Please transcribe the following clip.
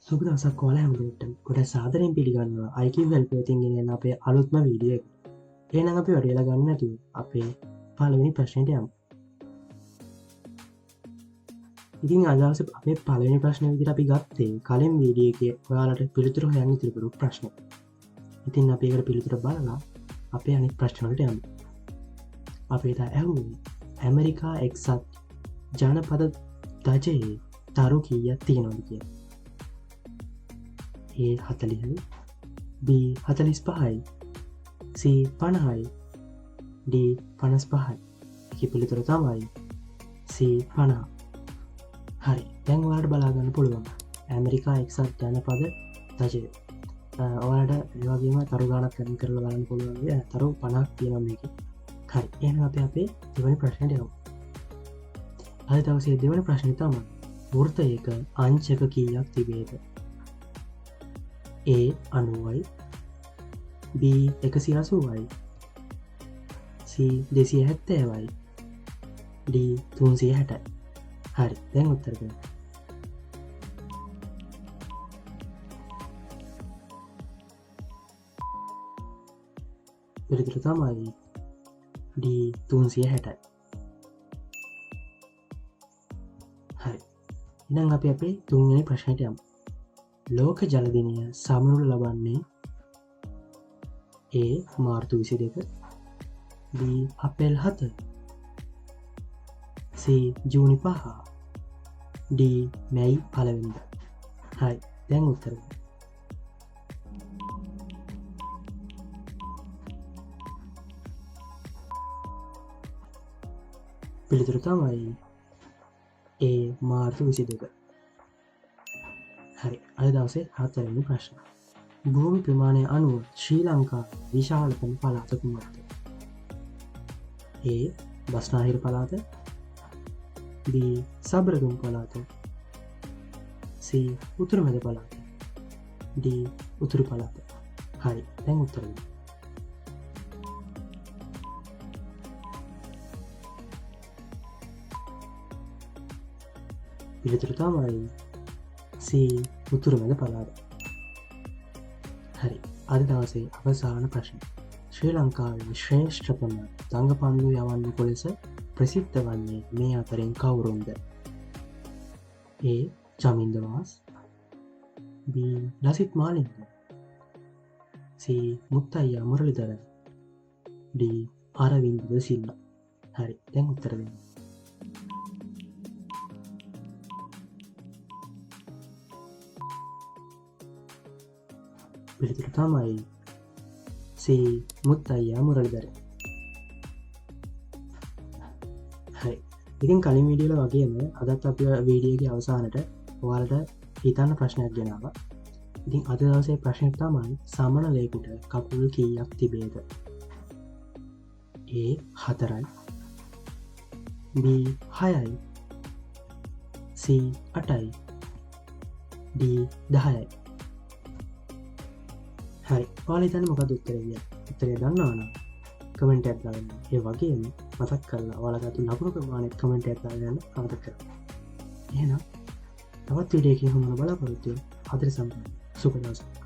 සුබ දවසක් ඔයාලා හැමෝටම. ගොඩක් සාදරයෙන් පිළිගන්නවා IQ help එකෙන් ගෙනෙන අපේ අලුත්ම වීඩියෝ එක. එහෙනම් අපි වැඩි වෙලා ගන්න නැතුව අපේ පළවෙනි ප්‍රශ්නෙට යමු. ඉතින් අද දවසේ අපේ පළවෙනි ප්‍රශ්නේ විදිහට අපි ගත්තේ කලින් වීඩියෝ එකේ ඔයාලට පිළිතුරු හොයන්න තිබුණු ප්‍රශ්න. ඉතින් අපි ඒකට පිළිතුර බලලා අපේ අනිත් ප්‍රශ්න වලට යමු. අපි තා ඇහුවේ ඇමරිකා එක්සත් ජනපද දජයේ තරු කීයක් තියෙනවද කියලා. A 40යි B 45යි C 50යි D 55යි. ඒකේ පිළිතුර තමයි C 50. හරි, දැන් ඔයාලට බලා ගන්න පුළුවන් ඇමරිකා එක්සත් ජනපද දජය. ඔයාලට ඒ වගේම තරු ගණනක් ගණන් කරලා බලන්න පුළුවන්. තරු 50ක් තියෙනවා මේකේ. හරි, එහෙනම් අපි අපේ දෙවෙනි ප්‍රශ්නෙට යමු. අද දවසේ දෙවෙනි ප්‍රශ්නේ තමයි වෘත්තයක අංශක කීයක් තිබේද? A 90යි B 180යි C 270යි D 360යි. හරි, දැන් උත්තර දෙන්න. පිළිතුර තමයි D 360යි. හරි, එහෙනම් අපි අපේ තුන්වෙනි ප්‍රශ්නයට යමු. ලෝක ජල දිනය සමරුල ලබන්නේ A මාර්තු 22, B අප්‍රේල් 7, C ජූනි 5, D මැයි 1 වෙනිදා. හරි, දැන් උත්තර දෙන්න. පිළිතුර තමයි A මාර්තු 22. හරි, අද දවසේ හතරවෙනි ප්‍රශ්න. භූමි ප්‍රමාණය අනුව ශ්‍රී ලංකා විශාලතම පළාත කුමක්ද? A බස්නාහිර පළාත, B සබරගමු පළාත, C උතුරු මැද පළාත, D උතුරු පළාත. හරි, දැන් උත්තර දෙන්න. පිළිතුර තමයි C උතුරු මැද පළාත. හරි, අද දවසේ අවසාන ප්‍රශ්න. ශ්‍රී ලංකාවේ ශ්‍රේෂ්ඨතම දඟපන්දු යවන්නෙකු ලෙස ප්‍රසිද්ධ වන්නේ මේ අතරින් කවුරුන්ද? A Chaminda Vaas, B Lasith Malinga, C මුත්තයියා මුරලිදර, D Aravinda ද සිල්වා. හරි, දැන් උත්තර දෙන්න. පිළිතුර තමයි C මුත්තයියා මුරලිදර. හරි, ඉතින් කලින් වීඩියෝල වගේම අදත් අපි වීඩියෝගේ අවසානට ඔයාලට හිතන්න ප්‍රශ්නයක් ගෙනාවා. ඉතින් අද දවසේ ප්‍රශ්නය තමයි සමනලයකට කකුල් කීයක් තිබේද? A 4යි, B 6යි, C 8යි, D 10යි. හරි, ඔයාලා හිතන්නේ මොකක්ද උත්තරේ කියලා? උත්තරේ දන්නවා නම් කමෙන්ට් එකක් දාන්න. ඒ වගේම මතක් කරලා ඔයාලා ගත්ත ලකුණු ප්‍රමාණයත් කමෙන්ට් එකක් දාන්න අමතක කරන්න. එහෙනම් තවත් වීඩියෝ එකකින් හමුවන බලාපොරොත්තු වෙමු. අද සම්පූර්ණ සුබ දවසක්.